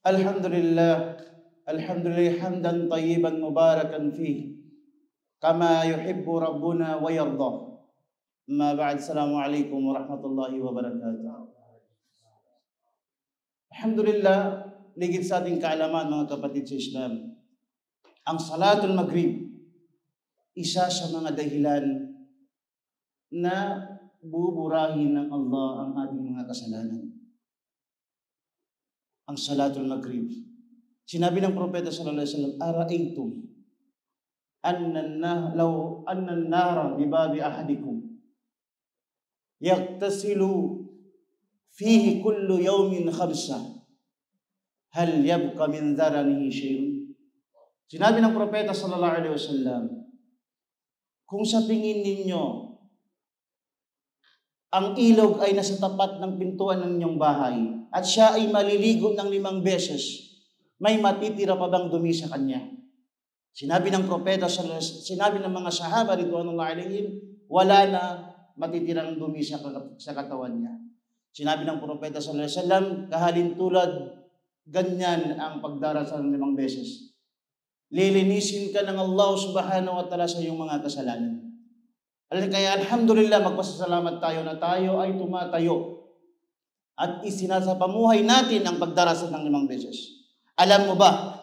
Alhamdulillah, alhamdulillah hamdan tayyiban mubarakan fih, kama yuhibbu rabbuna wa yardah. Amma ba'd, assalamualaikum warahmatullahi wabarakatuh. Alhamdulillah, ligid sa ating kaalaman mga kapatid sa Islam, ang Salatul Maghrib, isa sa mga dahilan na buburahin ng Allah ang ating mga kasalanan. Ang Salatul Maghrib. Sinabi ng Propeta sallallahu alaihi wasallam, "Ara'aytum law anna an-nara bi babi ahadikum yagtasilu fihi kullu yawmin khamsa, hal yabqa min dharanihi shay'un?" Sinabi ng Propeta sallallahu alaihi wasallam, kung sa tingin ninyo ang ilog ay nasa tapat ng pintuan ng inyong bahay at siya ay maliligo ng 5 beses, may matitira pa bang dumi sa kanya? Sinabi ng Propeta, sinabi ng mga sahaba ridwanullahi alaihim, wala na matitirang dumi sa katawan niya. Sinabi ng Propeta sallallahu alaihi wasallam, kahalintulad ganyan ang pagdarasal ng 5 beses. Lilinisin ka ng Allah subhanahu wa ta'ala sa iyong mga kasalanan. Kaya alhamdulillah, magpasalamat tayo na tayo ay tumatayo at isinasapamuhay natin ang pagdarasal ng 5 beses. Alam mo ba,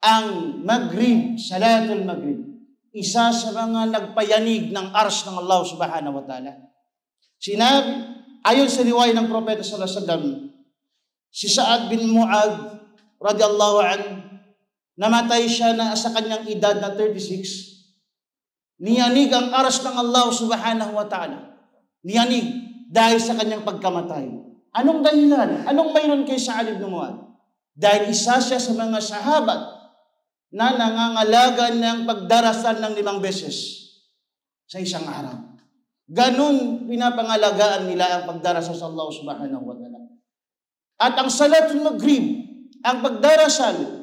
ang Maghrib, Salatul Maghrib, isa sa mga nagpayanig ng arsh ng Allah subhanahu wa ta'ala. Sinabi, ayon sa riwaya ng Propeta sallallahu alaihi wasallam, si Sa'ad bin Mu'adh radhiyallahu anhu, namatay siya na sa kanyang edad na 36. Niyanig ang aras ng Allah subhanahu wa ta'ala. Niyanig dahil sa kanyang pagkamatay. Anong dahilan? Anong mayroon kay Sa'ad bin Mu'adh? Dahil isa siya sa mga sahabat na nangangalaga ng pagdarasal ng 5 beses sa isang araw. Ganun pinapangalagaan nila ang pagdarasal sa Allah subhanahu wa ta'ala. At ang Salatul Maghrib, ang pagdarasal,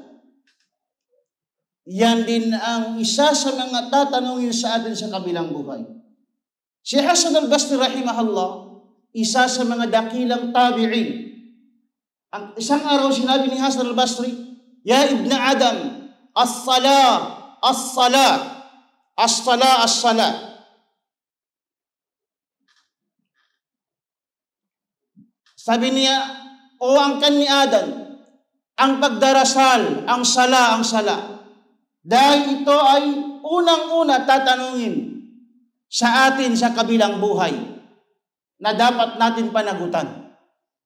yan din ang isa sa mga tatanungin sa atin sa kabilang buhay. Si Hasan al-Basri rahimahullah, isa sa mga dakilang tabi'in. Ang isang araw sinabi ni Hasan al-Basri, "Ya Ibn Adam, as-salah, as-salah, as-salah, as-salah." Sabi niya, "O angkan ni Adam, ang pagdarasal, ang sala, ang sala. Dahil ito ay unang-una tatanungin sa atin sa kabilang buhay na dapat natin panagutan.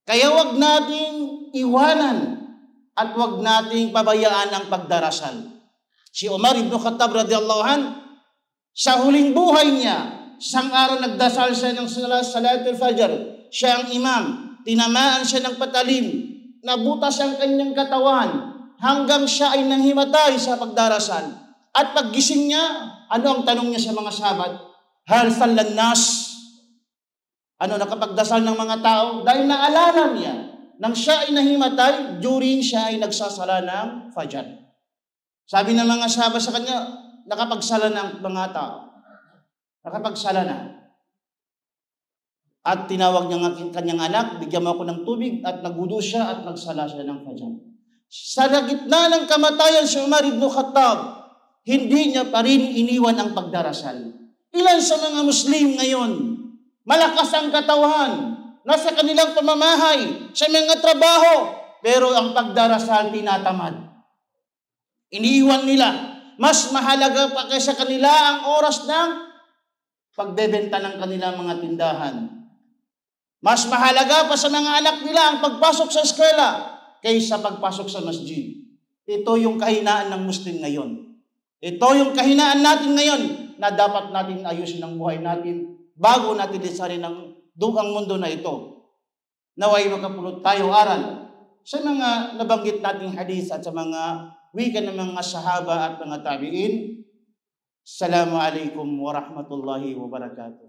Kaya wag nating iwanan at wag nating pabayaan ang pagdarasal." Si Umar ibn Khattab radhiyallahu anhu, sa huling buhay niya, isang araw nagdasal siya ng Salatul Fajr. Siya ang imam, tinamaan siya ng patalim, nabutas ang kanyang katawan, hanggang siya ay nanghimatay sa pagdarasal. At paggising niya, ano ang tanong niya sa mga sahabat? Hal sallan nas? Ano, nakapagdasal ng mga tao? Dahil naalala niya, nang siya ay nahimatay, during siya ay nagsasala ng Fajr. Sabi ng mga sahabat sa kanya, nakapagsala ng mga tao. Nakapagsala na. At tinawag niya ang kanyang anak, bigyan mo ako ng tubig, at nagudo siya at nagsala siya ng Fajr. Sa gitna ng kamatayan si Umar ibn Khattab, hindi niya pa rin iniwan ang pagdarasal. Ilan sa mga Muslim ngayon, malakas ang katawan, nasa kanilang pamamahay, sa mga trabaho, pero ang pagdarasal tinatamad. Iniiwan nila. Mas mahalaga pa kaysa kanila ang oras ng pagbebenta ng kanilang mga tindahan. Mas mahalaga pa sa mga anak nila ang pagpasok sa eskwela kaysa pagpasok sa masjid. Ito yung kahinaan ng Muslim ngayon. Ito yung kahinaan natin ngayon na dapat natin ayusin ang buhay natin bago natin lisanin ang dugang mundo na ito. Naway makapulot tayo aral sa mga nabanggit nating hadith at sa mga wika ng mga sahaba at mga tabi'in. Assalamualaikum warahmatullahi wabarakatuh.